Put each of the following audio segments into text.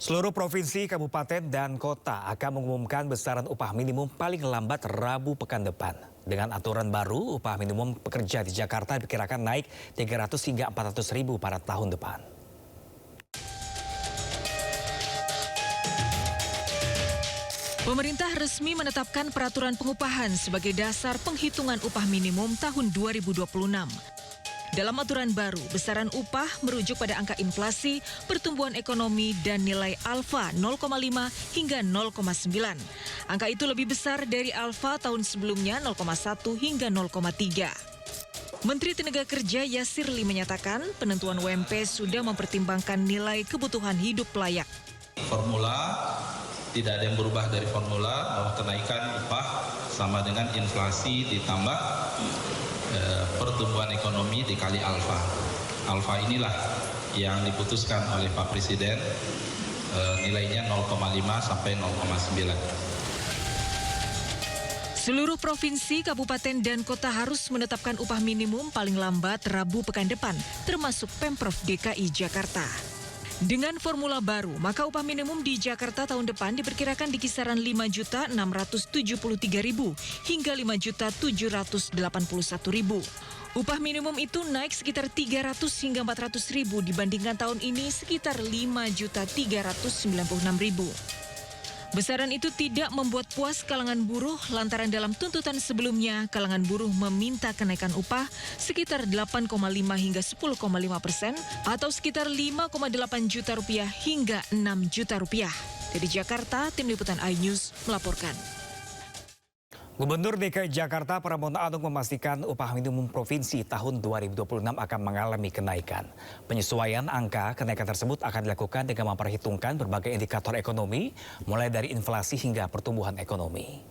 Seluruh provinsi, kabupaten, dan kota akan mengumumkan besaran upah minimum paling lambat Rabu pekan depan. Dengan aturan baru, upah minimum pekerja di Jakarta diperkirakan naik 300 hingga 400 ribu pada tahun depan. Pemerintah resmi menetapkan peraturan pengupahan sebagai dasar penghitungan upah minimum tahun 2026. Dalam aturan baru, besaran upah merujuk pada angka inflasi, pertumbuhan ekonomi, dan nilai alfa 0,5 hingga 0,9. Angka itu lebih besar dari alfa tahun sebelumnya 0,1 hingga 0,3. Menteri Tenaga Kerja Yasirli menyatakan penentuan UMP sudah mempertimbangkan nilai kebutuhan hidup layak. Formula tidak ada yang berubah dari formula bahwa kenaikan upah sama dengan inflasi ditambah pertumbuhan ekonomi dikali alfa. Alfa inilah yang diputuskan oleh Pak Presiden, nilainya 0,5 sampai 0,9. Seluruh provinsi, kabupaten, dan kota harus menetapkan upah minimum paling lambat Rabu pekan depan, termasuk Pemprov DKI Jakarta. Dengan formula baru, maka upah minimum di Jakarta tahun depan diperkirakan di kisaran 5.673.000 hingga 5.781.000. Upah minimum itu naik sekitar 300 hingga 400.000 dibandingkan tahun ini sekitar 5.396.000. Besaran itu tidak membuat puas kalangan buruh lantaran dalam tuntutan sebelumnya kalangan buruh meminta kenaikan upah sekitar 8,5 hingga 10,5% atau sekitar 5,8 juta rupiah hingga 6 juta rupiah. Dari Jakarta, Tim Liputan iNews melaporkan. Gubernur DKI Jakarta Pramono Anung memastikan upah minimum provinsi tahun 2026 akan mengalami kenaikan. Penyesuaian angka kenaikan tersebut akan dilakukan dengan memperhitungkan berbagai indikator ekonomi, mulai dari inflasi hingga pertumbuhan ekonomi.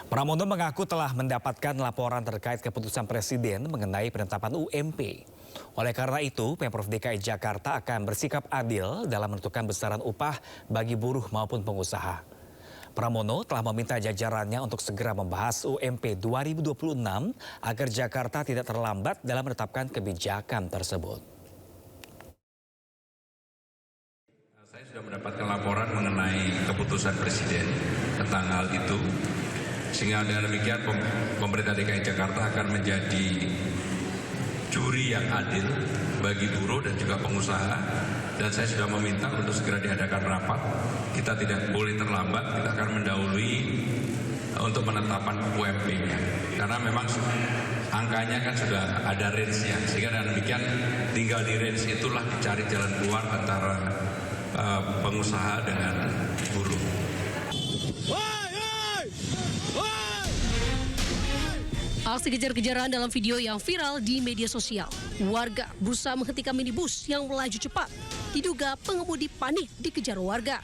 Pramono mengaku telah mendapatkan laporan terkait keputusan Presiden mengenai penetapan UMP. Oleh karena itu, Pemprov DKI Jakarta akan bersikap adil dalam menentukan besaran upah bagi buruh maupun pengusaha. Pramono telah meminta jajarannya untuk segera membahas UMP 2026 agar Jakarta tidak terlambat dalam menetapkan kebijakan tersebut. Saya sudah mendapatkan laporan mengenai keputusan Presiden tentang hal itu. Sehingga dengan demikian pemerintah DKI Jakarta akan menjadi juri yang adil bagi buruh dan juga pengusaha, dan saya sudah meminta untuk segera diadakan rapat. Kita tidak boleh terlambat, kita akan mendahului untuk penetapan UMP-nya, karena memang angkanya kan sudah ada range-nya, sehingga dengan demikian tinggal di range itulah dicari jalan keluar antara pengusaha dengan buruh. Aksi kejar-kejaran dalam video yang viral di media sosial. Warga berusaha menghentikan minibus yang melaju cepat. Diduga pengemudi panik dikejar warga.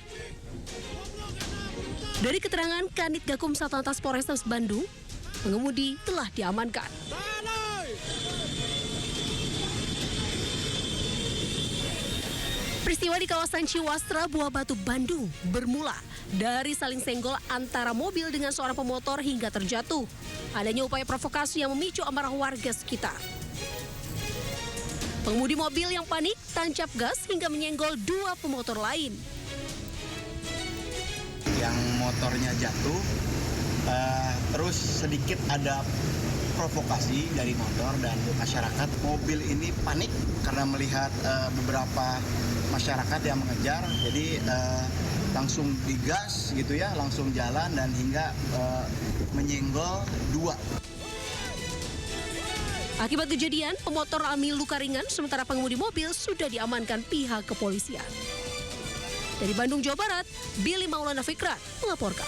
Dari keterangan Kanit Gakum Satlantas Polrestabes Bandung, pengemudi telah diamankan. Peristiwa di kawasan Ciwastra, Buah Batu, Bandung bermula dari saling senggol antara mobil dengan seorang pemotor hingga terjatuh. Adanya upaya provokasi yang memicu amarah warga sekitar. Pengemudi mobil yang panik tancap gas hingga menyenggol dua pemotor lain. Yang motornya jatuh, terus sedikit ada provokasi dari motor dan masyarakat. Mobil ini panik karena melihat beberapa masyarakat yang mengejar, jadi langsung digas gitu ya, langsung jalan dan hingga menyenggol dua. Akibat kejadian, pemotor alami luka ringan, sementara pengemudi mobil sudah diamankan pihak kepolisian. Dari Bandung, Jawa Barat, Billy Maulana Fikrat melaporkan.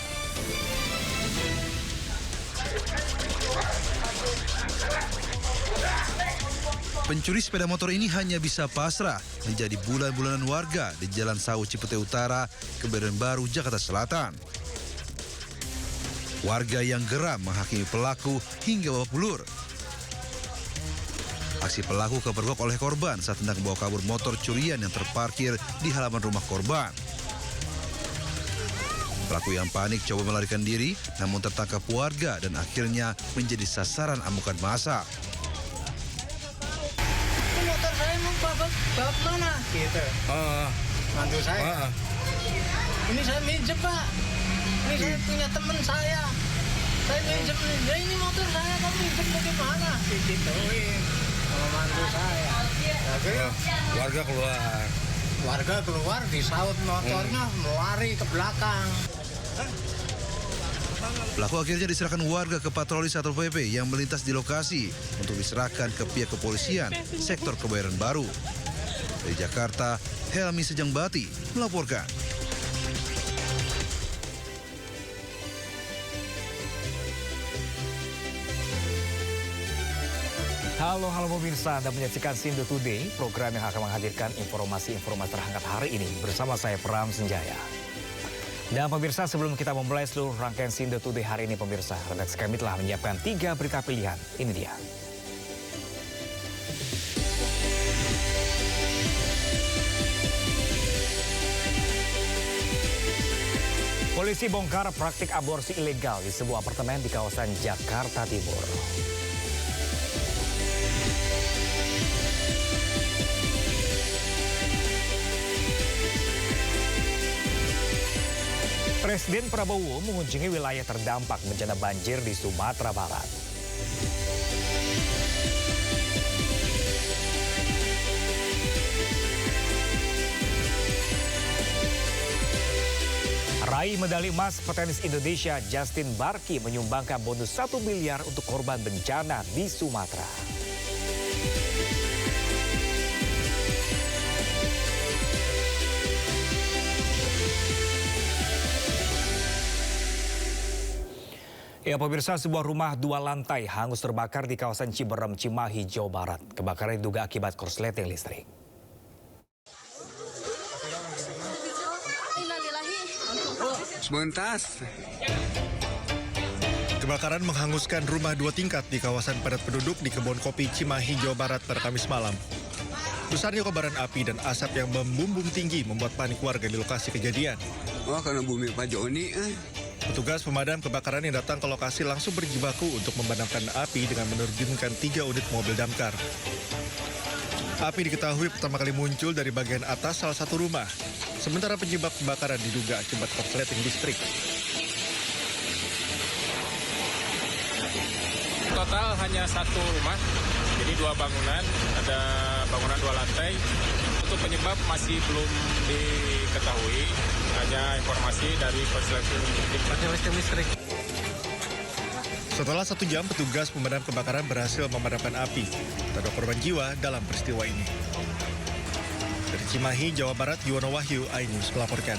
Pencuri sepeda motor ini hanya bisa pasrah menjadi bulan-bulanan warga di Jalan Sawu Cipete Utara, Kebayoran Baru, Jakarta Selatan. Warga yang geram menghakimi pelaku hingga babak belur. Aksi pelaku kepergok oleh korban saat hendak membawa kabur motor curian yang terparkir di halaman rumah korban. Pelaku yang panik coba melarikan diri, namun tertangkap warga dan akhirnya menjadi sasaran amukan massa. Motor saya memang Mantu saya. Ini saya minjem, Pak. Ini saya punya teman saya. Saya minjem, ya ini motor saya, kamu minjem bagaimana? Digituin sama mantu saya. Akhirnya warga keluar, disaut motornya, melari ke belakang. Pelaku akhirnya diserahkan warga ke patroli Satpol PP yang melintas di lokasi untuk diserahkan ke pihak kepolisian sektor Kebayoran Baru. Dari Jakarta, Helmi Sejangbati melaporkan. Halo pemirsa, Anda menyaksikan Sindo Today, program yang akan menghadirkan informasi-informasi terhangat hari ini bersama saya Pram Senjaya. Dan pemirsa, sebelum kita memulai seluruh rangkaian Sindo Today hari ini pemirsa, redaksi kami telah menyiapkan 3 berita pilihan. Ini dia. Polisi bongkar praktik aborsi ilegal di sebuah apartemen di kawasan Jakarta Timur. Presiden Prabowo mengunjungi wilayah terdampak bencana banjir di Sumatera Barat. Raih medali emas petenis Indonesia Justin Barki menyumbangkan bonus 1 miliar untuk korban bencana di Sumatera. Ya pemirsa, sebuah rumah 2 lantai hangus terbakar di kawasan Ciberem, Cimahi, Jawa Barat. Kebakaran diduga akibat korsleting listrik. Sebentas. Kebakaran menghanguskan rumah 2 tingkat di kawasan padat penduduk di Kebon Kopi Cimahi, Jawa Barat pada Kamis malam. Besarnya kobaran api dan asap yang membumbung tinggi membuat panik warga di lokasi kejadian. Oh, karena bumi Pak Joni. Petugas pemadam kebakaran yang datang ke lokasi langsung berjibaku untuk memadamkan api dengan menerjunkan 3 unit mobil damkar. Api diketahui pertama kali muncul dari bagian atas salah satu rumah. Sementara penyebab kebakaran diduga akibat korsleting listrik. Total hanya 1 rumah, jadi 2 bangunan, ada bangunan 2 lantai. Untuk penyebab masih belum diketahui, hanya informasi dari korsleting listrik. Setelah 1 jam, petugas pemadam kebakaran berhasil memadamkan api. Tak ada korban jiwa dalam peristiwa ini. Dari Cimahi, Jawa Barat, Yuwono Wahyu, iNews melaporkan.